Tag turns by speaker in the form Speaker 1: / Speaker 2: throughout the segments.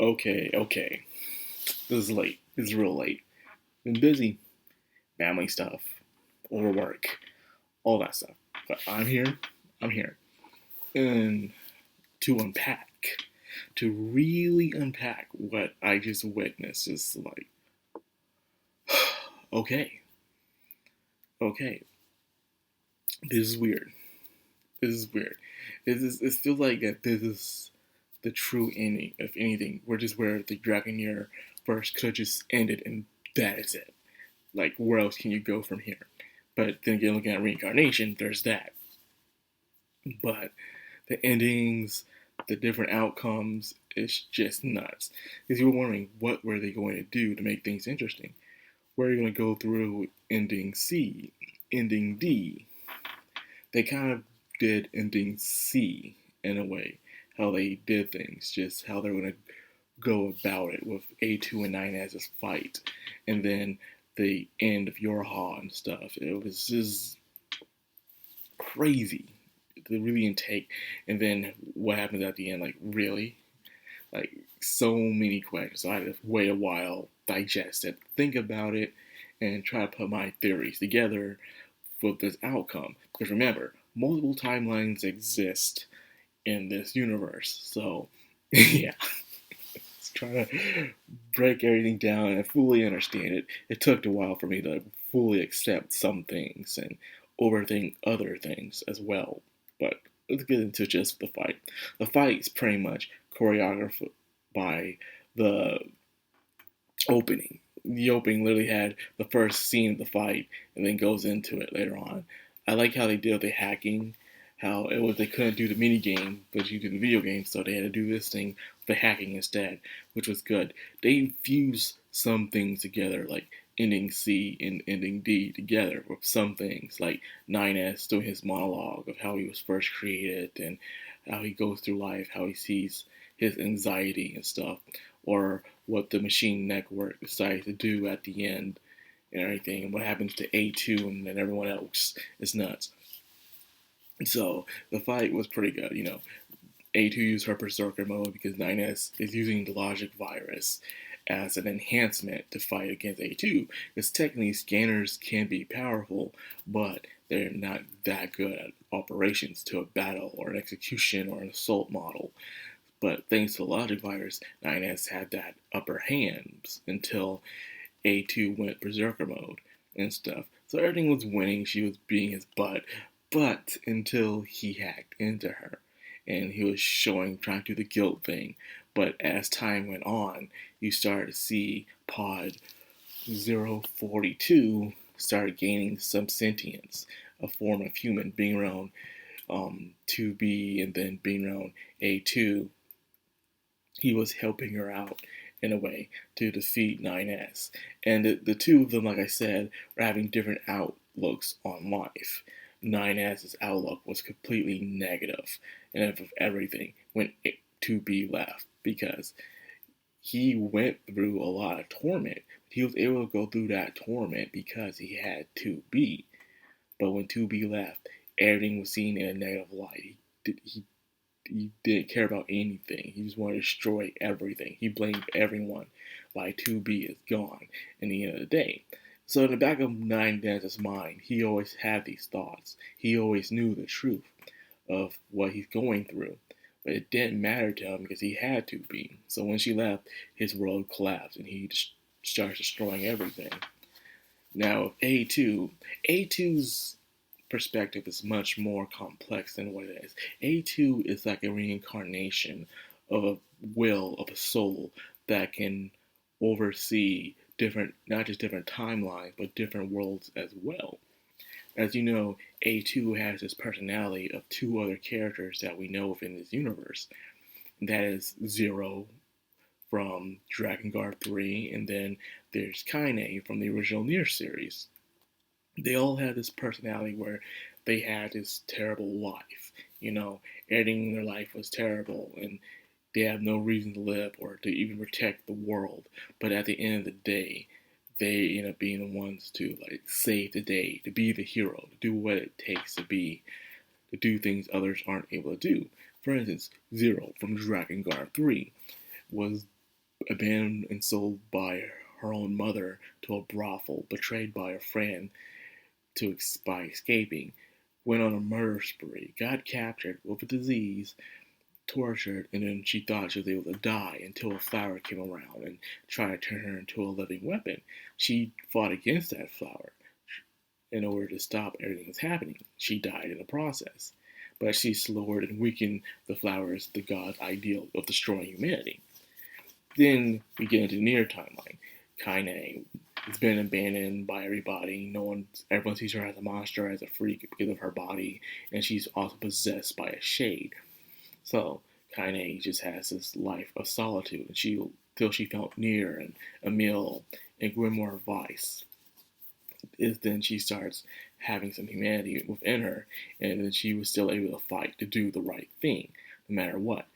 Speaker 1: Okay. This is late. It's real late. Been busy. Family stuff. Overwork. All that stuff. But I'm here. I'm here. And to unpack. To really unpack what I just witnessed is like, okay. Okay. This is weird. This is weird. It feels like that this is the true ending of anything. We're just where the Dragon Year first could have just ended and that is it. Like, where else can you go from here? But then again, looking at reincarnation, there's that. But the endings, the different outcomes, it's just nuts. Because you were wondering, what were they going to do to make things interesting? Where are you going to go through ending C, ending D? They kind of did ending C in a way, how they did things, just how they're going to go about it with A2 and 9S's fight. And then the end of Yorha and stuff. It was just crazy to really intake. And then what happens at the end? Like, really? Like, so many questions. So I had to wait a while, digest it, think about it, and try to put my theories together for this outcome. Because remember, multiple timelines exist in this universe. So, yeah. Trying to break everything down and fully understand it. It took a while for me to fully accept some things and overthink other things as well. But let's get into just the fight. The fight is pretty much choreographed by the opening. The opening literally had the first scene of the fight and then goes into it later on. I like how they did the hacking, how it was they couldn't do the mini game, but you do the video game, so they had to do this thing, the hacking instead, which was good. They infused some things together, like ending C and ending D together with some things, like 9S doing his monologue of how he was first created and how he goes through life, how he sees his anxiety and stuff, or what the machine network decides to do at the end and everything, and what happens to A2 and then everyone else is nuts. So the fight was pretty good, A2 used her Berserker mode because 9S is using the logic virus as an enhancement to fight against A2. Because technically scanners can be powerful, but they're not that good at operations to a battle or an execution or an assault model. But thanks to the logic virus, 9S had that upper hand until A2 went Berserker mode and stuff. So everything was winning, she was being his butt, but until he hacked into her and he was trying to do the guilt thing. But as time went on, you started to see Pod 042 start gaining some sentience, a form of human, being around 2B and then being around A2. He was helping her out in a way to defeat 9S. And the two of them, like I said, were having different outlooks on life. 9S's outlook was completely negative, and of everything when 2B left because he went through a lot of torment. He was able to go through that torment because he had 2B. But when 2B left, everything was seen in a negative light. He didn't care about anything. He just wanted to destroy everything. He blamed everyone why 2B is gone in the end of the day. So in the back of 9S's mind, he always had these thoughts. He always knew the truth of what he's going through. But it didn't matter to him because he had 2B. So when she left, his world collapsed and he just starts destroying everything. Now, A2's perspective is much more complex than what it is. A2 is like a reincarnation of a will, of a soul that can oversee different, not just different timelines, but different worlds as well. As you know, A2 has this personality of two other characters that we know of in this universe. That is Zero from Dragon Guard 3, and then there's Kaine from the original Nier series. They all had this personality where they had this terrible life. Everything in their life was terrible, and they have no reason to live or to even protect the world. But at the end of the day, they end up being the ones to save the day, to be the hero, to do what it takes to do things others aren't able to do. For instance, Zero from Dragon Guard 3 was abandoned and sold by her own mother to a brothel, betrayed by a friend by escaping, went on a murder spree, got captured with a disease, tortured, and then she thought she was able to die until a flower came around and tried to turn her into a living weapon. She fought against that flower in order to stop everything that's happening. She died in the process. But she slowed and weakened the flowers, the god's ideal of destroying humanity. Then we get into the Nier timeline. Kaine has been abandoned by everybody. Everyone sees her as a monster, as a freak because of her body, and she's also possessed by a shade. So Kaine just has this life of solitude, and till she found Nier and Emil and Grimoire Weiss. Is then she starts having some humanity within her, and then she was still able to fight to do the right thing, no matter what.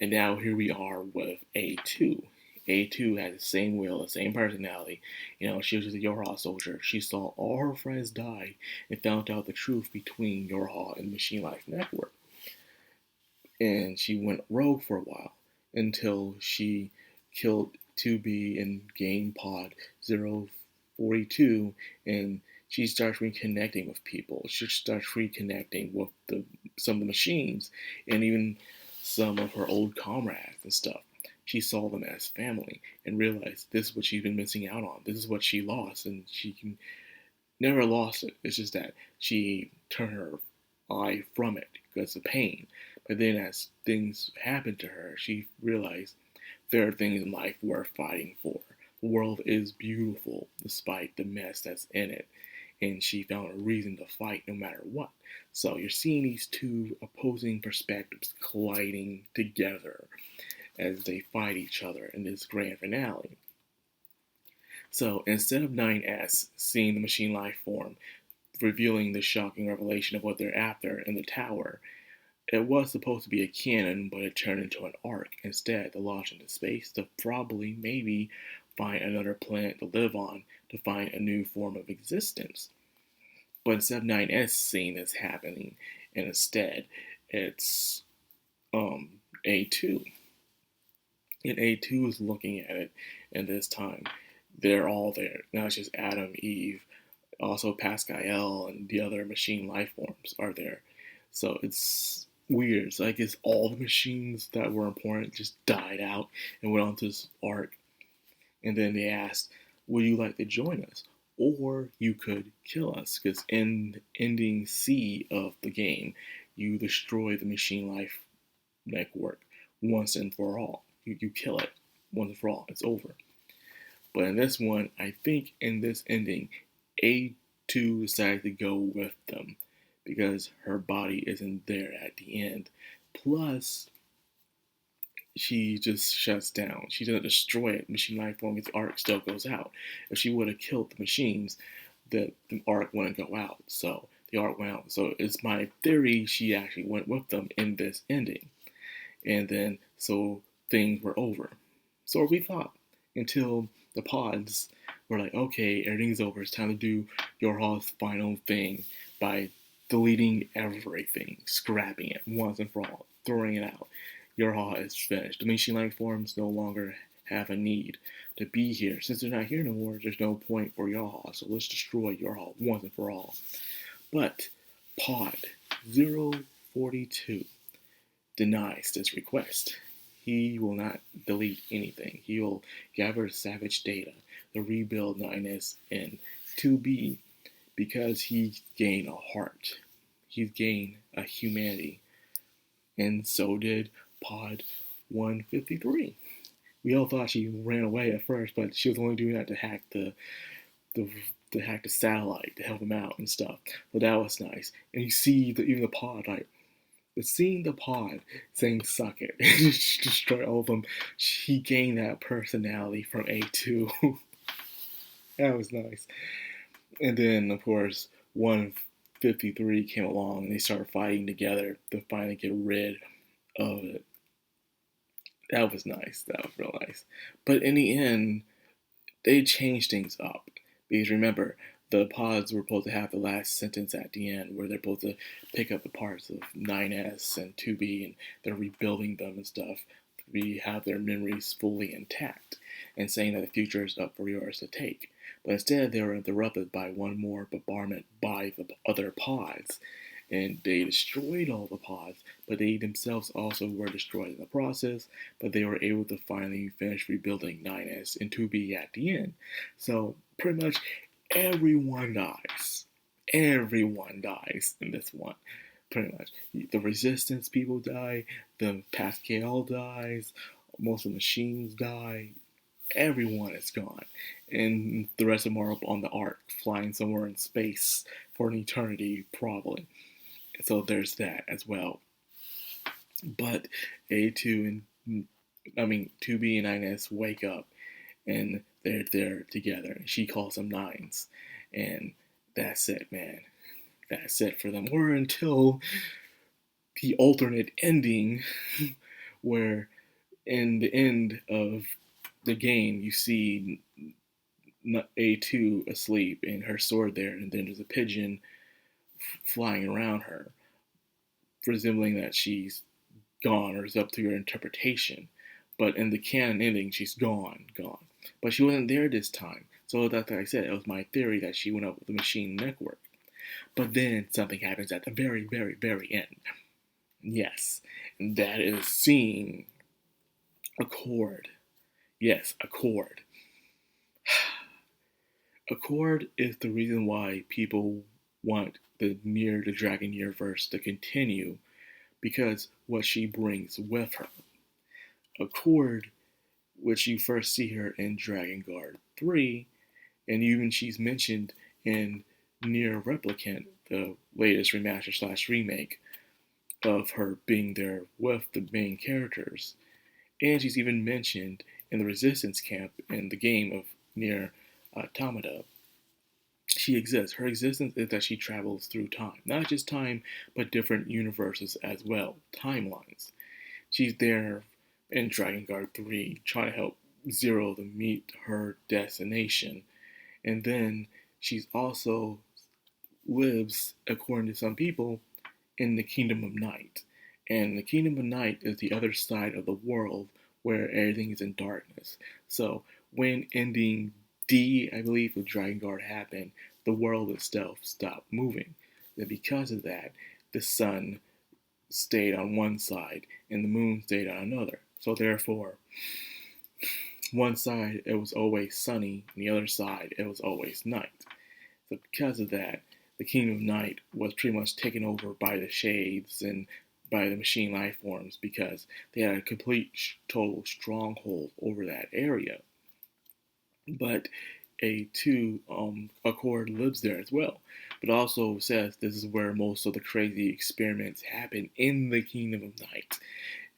Speaker 1: And now here we are with A2. A2 had the same will, the same personality. She was just a Yorha soldier. She saw all her friends die and found out the truth between Yorha and Machine Life Network. And she went rogue for a while until she killed 2B and gained pod 042, and she starts reconnecting with people. She starts reconnecting with some of the machines and even some of her old comrades and stuff. She saw them as family and realized this is what she's been missing out on. This is what she lost, and she never lost it. It's just that she turned her eye from it because of pain. But then as things happened to her, she realized there are things in life worth fighting for. The world is beautiful despite the mess that's in it. And she found a reason to fight no matter what. So you're seeing these two opposing perspectives colliding together as they fight each other in this grand finale. So instead of 9S seeing the machine life form, revealing the shocking revelation of what they're after in the tower, it was supposed to be a cannon, but it turned into an arc instead to launch into space to probably, maybe, find another planet to live on, to find a new form of existence. But instead of 9S seeing this happening, and instead, it's A2. And A2 is looking at it, and this time, they're all there. Now it's just Adam, Eve, also Pascal, and the other machine life forms are there. So it's weird. So I guess all the machines that were important just died out and went on to this arc. And then they asked, would you like to join us? Or you could kill us. Because in the ending C of the game, you destroy the machine life network once and for all. You kill it once and for all. It's over. But in this one, I think in this ending, A2 decided to go with them because her body isn't there at the end. Plus, she just shuts down. She doesn't destroy it. Machine life form, the arc still goes out. If she would have killed the machines, the arc wouldn't go out. So the arc went out. So it's my theory she actually went with them in this ending. And then, so things were over. So we thought until the pods were like, okay, everything's over. It's time to do Yorha's final thing by deleting everything, scrapping it once and for all, throwing it out. Yorha is finished. The machine life forms no longer have a need to be here. Since they're not here no more, there's no point for Yorha. So let's destroy Yorha once and for all. But Pod 042 denies this request. He will not delete anything. He will gather savage data to rebuild 9S and 2B because he gained a heart. He's gained a humanity. And so did Pod 153. We all thought she ran away at first, but she was only doing that to hack the satellite to help him out and stuff. So that was nice. And you see even the pod, like, seeing the pod saying suck it, just destroy all of them, he gained that personality from A2. That was nice. And then, of course, 153 came along and they started fighting together to finally get rid of it. That was nice. That was real nice. But in the end, they changed things up. Because remember, the pods were supposed to have the last sentence at the end where they're supposed to pick up the parts of 9S and 2B and they're rebuilding them and stuff we have their memories fully intact, and saying that the future is up for yours to take. But instead, they were interrupted by one more bombardment by the other pods, and they destroyed all the pods, but they themselves also were destroyed in the process, but they were able to finally finish rebuilding 9S and 2B at the end. So pretty much everyone dies. Everyone dies in this one. Pretty much. The resistance people die, the Pascal dies, most of the machines die, everyone is gone. And the rest of them are up on the Ark, flying somewhere in space for an eternity, probably. So there's that as well. But A2 and 2B and 9S wake up and they're there together. She calls them nines. And that's it, man. That's it for them. Or until the alternate ending where in the end of the game you see A2 asleep and her sword there, and then there's a pigeon flying around her, resembling that she's gone, or it's up to your interpretation. But in the canon ending, she's gone. But she wasn't there this time. So that's like I said, it was my theory that she went up with the machine network. But then something happens at the very, very, very end. Yes, and that is seeing Accord. Yes, Accord. Accord is the reason why people want the Nier the Dragon Year verse to continue, because what she brings with her. Accord, which you first see her in Dragon Guard 3, and even she's mentioned in Nier Replicant, the latest remaster slash remake of her being there with the main characters. And she's even mentioned in the Resistance camp in the game of Nier Automata. She exists. Her existence is that she travels through time. Not just time, but different universes as well, timelines. She's there in Dragon Guard 3 trying to help Zero to meet her destination. And then she's also lives, according to some people, in the Kingdom of Night. And the Kingdom of Night is the other side of the world where everything is in darkness. So when ending D, I believe, of Dragon Guard happened, the world itself stopped moving. And because of that, the sun stayed on one side and the moon stayed on another. So therefore, one side it was always sunny, and the other side it was always night. So because of that, the Kingdom of Night was pretty much taken over by the Shades and by the machine life forms, because they had a complete total stronghold over that area. But A2 Accord lives there as well, but also says this is where most of the crazy experiments happen in the Kingdom of Night.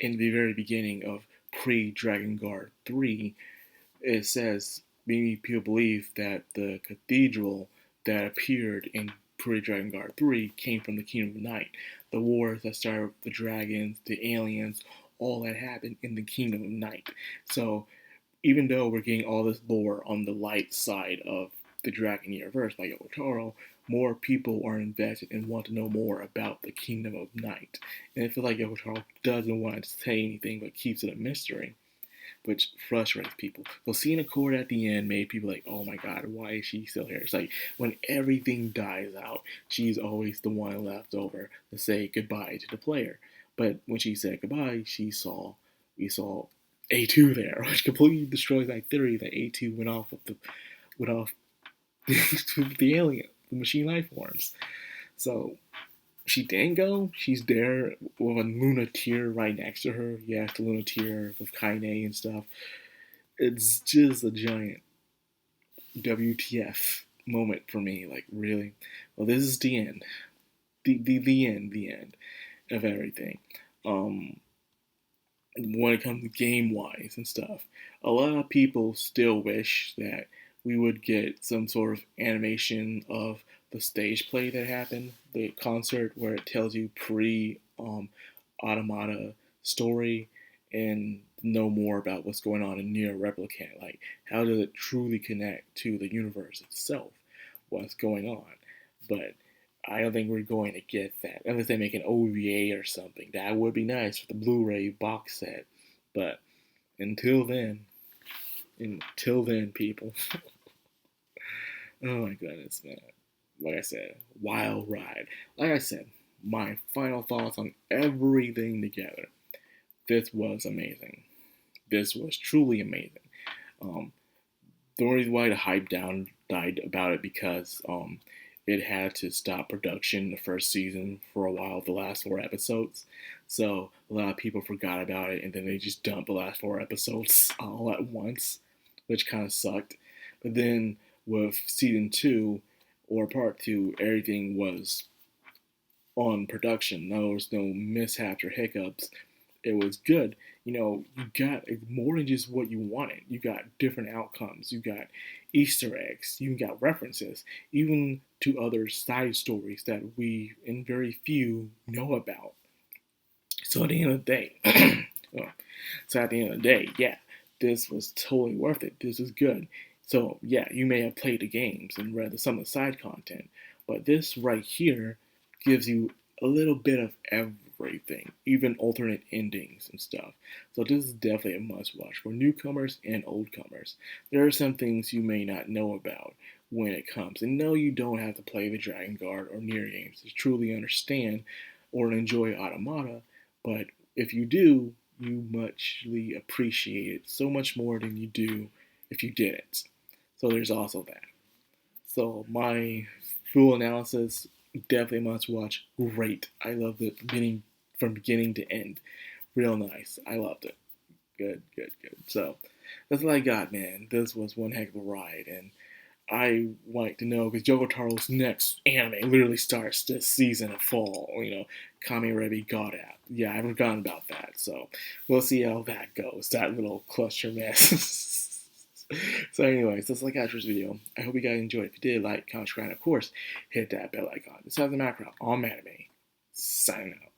Speaker 1: In the very beginning of pre-Dragon Guard 3, it says many people believe that the cathedral that appeared in pre-Dragon Guard 3 came from the Kingdom of Night. The wars that started with the dragons, the aliens, all that happened in the Kingdom of Night. So even though we're getting all this lore on the light side of the Dragon universe by Yoko Taro, more people are invested and want to know more about the Kingdom of Night. And I feel like Yoko Taro doesn't want to say anything but keeps it a mystery, which frustrates people. So seeing Accord at the end made people like, oh my god, why is she still here? It's like when everything dies out, she's always the one left over to say goodbye to the player. But when she said goodbye, we saw A2 there, which completely destroys my theory that A2 went off with the alien, the machine life forms. So she didn't go. She's there with a Lunateer right next to her. Yes, the Lunateer with Kaine and stuff. It's just a giant WTF moment for me. Like, really? Well, this is the end. The end of everything. When it comes to game-wise and stuff, a lot of people still wish that we would get some sort of animation of the stage play that happened, the concert where it tells you pre-Automata story and know more about what's going on in Nier Replicant. Like, how does it truly connect to the universe itself? What's going on? But I don't think we're going to get that unless they make an OVA or something. That would be nice with the Blu-ray box set. But until then, people. Oh my goodness, man. Like I said, wild ride. Like I said, my final thoughts on everything together. This was amazing. This was truly amazing. Um, the only reason why the hype down died about it because it had to stop production the first season for a while, the last 4 episodes. So a lot of people forgot about it, and then they just dumped the last 4 episodes all at once, which kind of sucked. But then with season 2 or part 2, everything was on production. There was no mishaps or hiccups. It was good. You got more than just what you wanted. You got different outcomes. You got Easter eggs. You got references, even to other side stories that we, and very few, know about. So at the end of the day, yeah, this was totally worth it. This is good. So yeah, you may have played the games and read some of the side content, but this right here gives you a little bit of everything, even alternate endings and stuff. So this is definitely a must watch for newcomers and oldcomers. There are some things you may not know about when it comes. And no, you don't have to play the Dragon Guard or Nier games to truly understand or enjoy Automata, but if you do, you muchly appreciate it so much more than you do if you didn't. So there's also that. So my full analysis, definitely must watch. Great. I loved it from beginning to end. Real nice. I loved it. Good, good, good. So that's all I got, man. This was one heck of a ride, and I like to know because Jogotaro's next anime literally starts this season of fall. Kami Rebi God app. Yeah, I haven't forgotten about that. So we'll see how that goes. That little cluster mess. So anyways, that's like after this video. I hope you guys enjoyed. If you did, like, comment, subscribe, and of course, hit that bell icon. This is the Macro on Anime. Signing out.